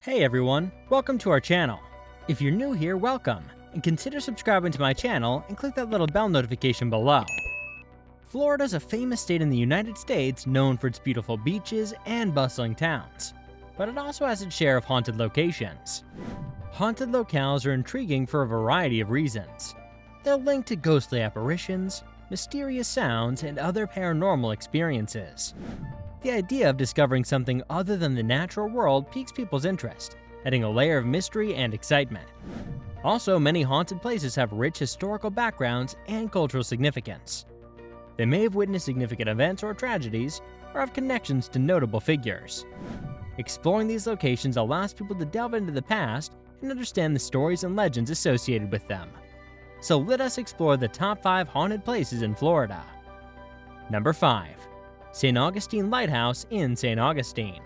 Hey everyone, welcome to our channel. If you're new here, welcome, and consider subscribing to my channel and click that little bell notification below. Florida is a famous state in the United States known for its beautiful beaches and bustling towns, but it also has its share of haunted locations. Haunted locales are intriguing for a variety of reasons. They're linked to ghostly apparitions, mysterious sounds, and other paranormal experiences. The idea of discovering something other than the natural world piques people's interest, adding a layer of mystery and excitement. Also, many haunted places have rich historical backgrounds and cultural significance. They may have witnessed significant events or tragedies, or have connections to notable figures. Exploring these locations allows people to delve into the past and understand the stories and legends associated with them. So let us explore the top 5 haunted places in Florida. Number 5. St. Augustine Lighthouse in St. Augustine.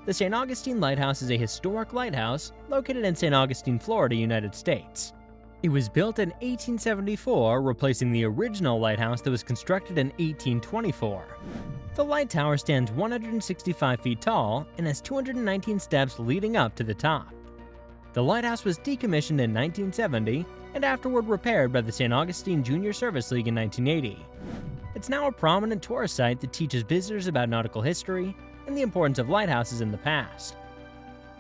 The St. Augustine Lighthouse is a historic lighthouse located in St. Augustine, Florida, United States. It was built in 1874, replacing the original lighthouse that was constructed in 1824. The light tower stands 165 feet tall and has 219 steps leading up to the top. The lighthouse was decommissioned in 1970 and afterward repaired by the St. Augustine Junior Service League in 1980. It's now a prominent tourist site that teaches visitors about nautical history and the importance of lighthouses in the past.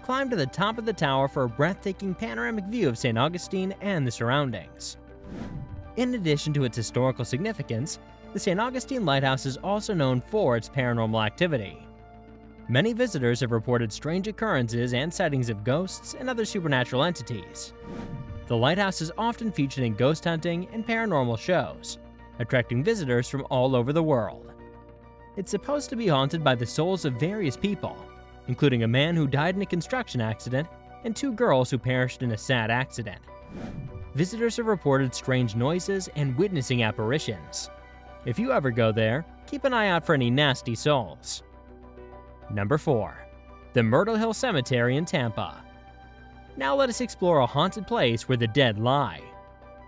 Climb to the top of the tower for a breathtaking panoramic view of St. Augustine and the surroundings. In addition to its historical significance, the St. Augustine Lighthouse is also known for its paranormal activity. Many visitors have reported strange occurrences and sightings of ghosts and other supernatural entities. The lighthouse is often featured in ghost hunting and paranormal shows, attracting visitors from all over the world. It's supposed to be haunted by the souls of various people, including a man who died in a construction accident and 2 girls who perished in a sad accident. Visitors have reported strange noises and witnessing apparitions. If you ever go there, keep an eye out for any nasty souls. Number 4. The Myrtle Hill Cemetery in Tampa. Now let us explore a haunted place where the dead lie.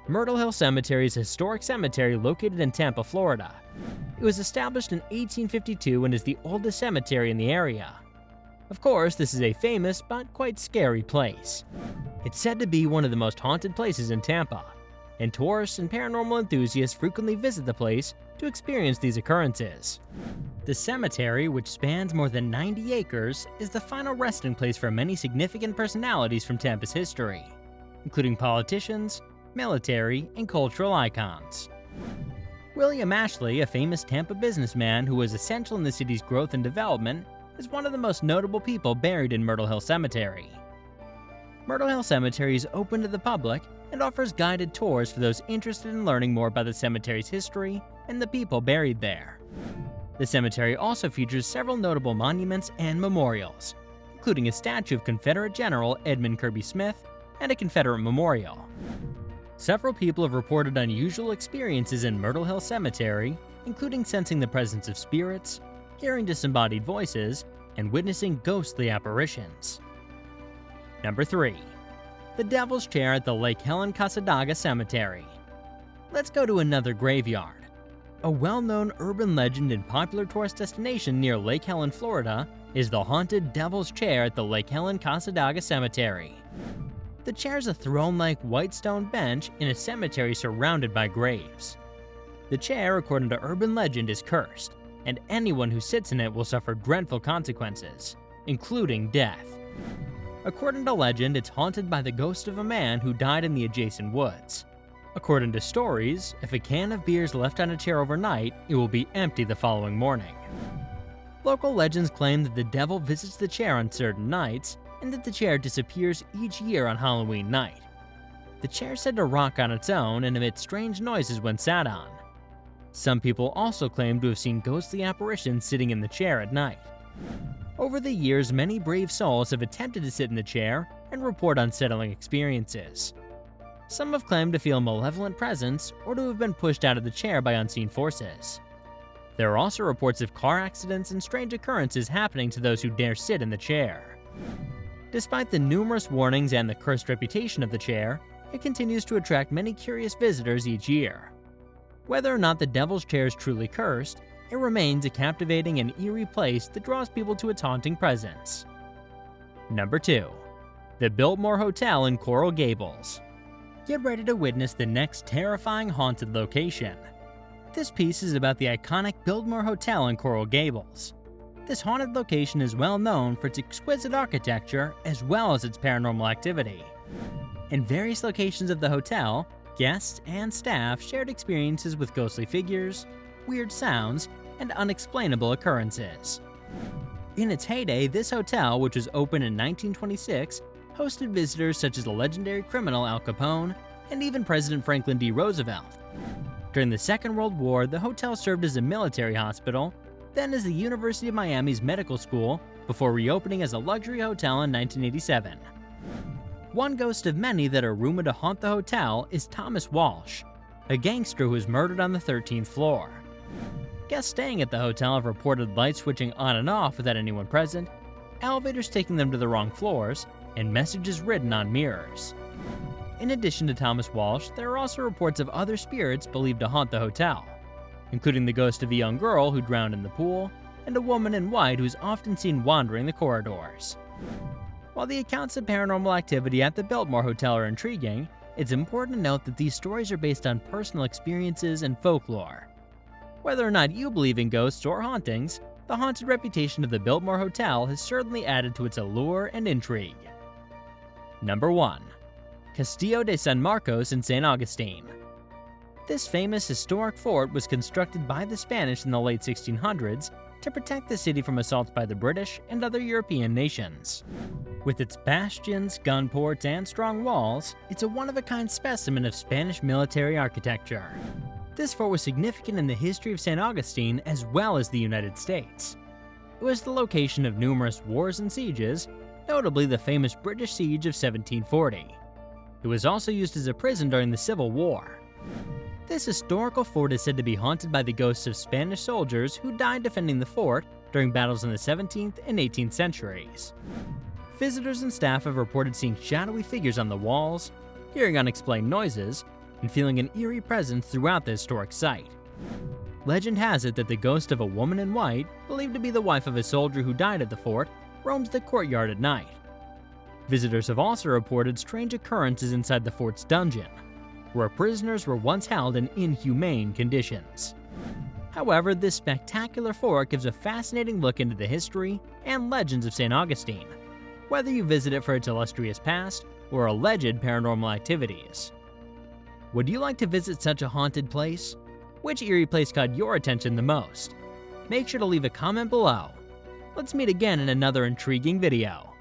Myrtle Hill Cemetery is a historic cemetery located in Tampa, Florida. It was established in 1852 and is the oldest cemetery in the area. Of course, this is a famous but quite scary place. It's said to be one of the most haunted places in Tampa, and tourists and paranormal enthusiasts frequently visit the place to experience these occurrences. The cemetery, which spans more than 90 acres, is the final resting place for many significant personalities from Tampa's history, including politicians, military, and cultural icons. William Ashley, a famous Tampa businessman who was essential in the city's growth and development, is one of the most notable people buried in Myrtle Hill Cemetery. Myrtle Hill Cemetery is open to the public and offers guided tours for those interested in learning more about the cemetery's history and the people buried there. The cemetery also features several notable monuments and memorials, including a statue of Confederate General Edmund Kirby Smith and a Confederate memorial. Several people have reported unusual experiences in Myrtle Hill Cemetery, including sensing the presence of spirits, hearing disembodied voices, and witnessing ghostly apparitions. Number 3. The Devil's Chair at the Lake Helen Casadaga Cemetery. Let's go to another graveyard. A well-known urban legend and popular tourist destination near Lake Helen, Florida, is the haunted Devil's Chair at the Lake Helen Casadaga Cemetery. The chair is a throne-like white stone bench in a cemetery surrounded by graves. The chair, according to urban legend, is cursed, and anyone who sits in it will suffer dreadful consequences, including death. According to legend, it's haunted by the ghost of a man who died in the adjacent woods. According to stories, if a can of beer is left on a chair overnight, it will be empty the following morning. Local legends claim that the devil visits the chair on certain nights, and that the chair disappears each year on Halloween night. The chair is said to rock on its own and emit strange noises when sat on. Some people also claim to have seen ghostly apparitions sitting in the chair at night. Over the years, many brave souls have attempted to sit in the chair and report unsettling experiences. Some have claimed to feel a malevolent presence or to have been pushed out of the chair by unseen forces. There are also reports of car accidents and strange occurrences happening to those who dare sit in the chair. Despite the numerous warnings and the cursed reputation of the chair, it continues to attract many curious visitors each year. Whether or not the Devil's Chair is truly cursed, it remains a captivating and eerie place that draws people to its haunting presence. Number 2. The Biltmore Hotel in Coral Gables. Get ready to witness the next terrifying haunted location. This piece is about the iconic Biltmore Hotel in Coral Gables. This haunted location is well known for its exquisite architecture as well as its paranormal activity. In various locations of the hotel, guests and staff shared experiences with ghostly figures, weird sounds, and unexplainable occurrences. In its heyday, this hotel, which was opened in 1926, hosted visitors such as the legendary criminal Al Capone and even President Franklin D. Roosevelt. During the Second World War, the hotel served as a military hospital, then as the University of Miami's medical school, before reopening as a luxury hotel in 1987. One ghost of many that are rumored to haunt the hotel is Thomas Walsh, a gangster who was murdered on the 13th floor. Guests staying at the hotel have reported lights switching on and off without anyone present, elevators taking them to the wrong floors, and messages written on mirrors. In addition to Thomas Walsh, there are also reports of other spirits believed to haunt the hotel, including the ghost of a young girl who drowned in the pool, and a woman in white who is often seen wandering the corridors. While the accounts of paranormal activity at the Biltmore Hotel are intriguing, it's important to note that these stories are based on personal experiences and folklore. Whether or not you believe in ghosts or hauntings, the haunted reputation of the Biltmore Hotel has certainly added to its allure and intrigue. Number 1. Castillo de San Marcos in St. Augustine. This famous historic fort was constructed by the Spanish in the late 1600s to protect the city from assaults by the British and other European nations. With its bastions, gun ports, and strong walls, it's a one-of-a-kind specimen of Spanish military architecture. This fort was significant in the history of St. Augustine as well as the United States. It was the location of numerous wars and sieges, notably the famous British siege of 1740. It was also used as a prison during the Civil War. This historical fort is said to be haunted by the ghosts of Spanish soldiers who died defending the fort during battles in the 17th and 18th centuries. Visitors and staff have reported seeing shadowy figures on the walls, hearing unexplained noises, and feeling an eerie presence throughout the historic site. Legend has it that the ghost of a woman in white, believed to be the wife of a soldier who died at the fort, roams the courtyard at night. Visitors have also reported strange occurrences inside the fort's dungeon, where prisoners were once held in inhumane conditions. However, this spectacular fort gives a fascinating look into the history and legends of St. Augustine, whether you visit it for its illustrious past or alleged paranormal activities. Would you like to visit such a haunted place? Which eerie place caught your attention the most? Make sure to leave a comment below. Let's meet again in another intriguing video.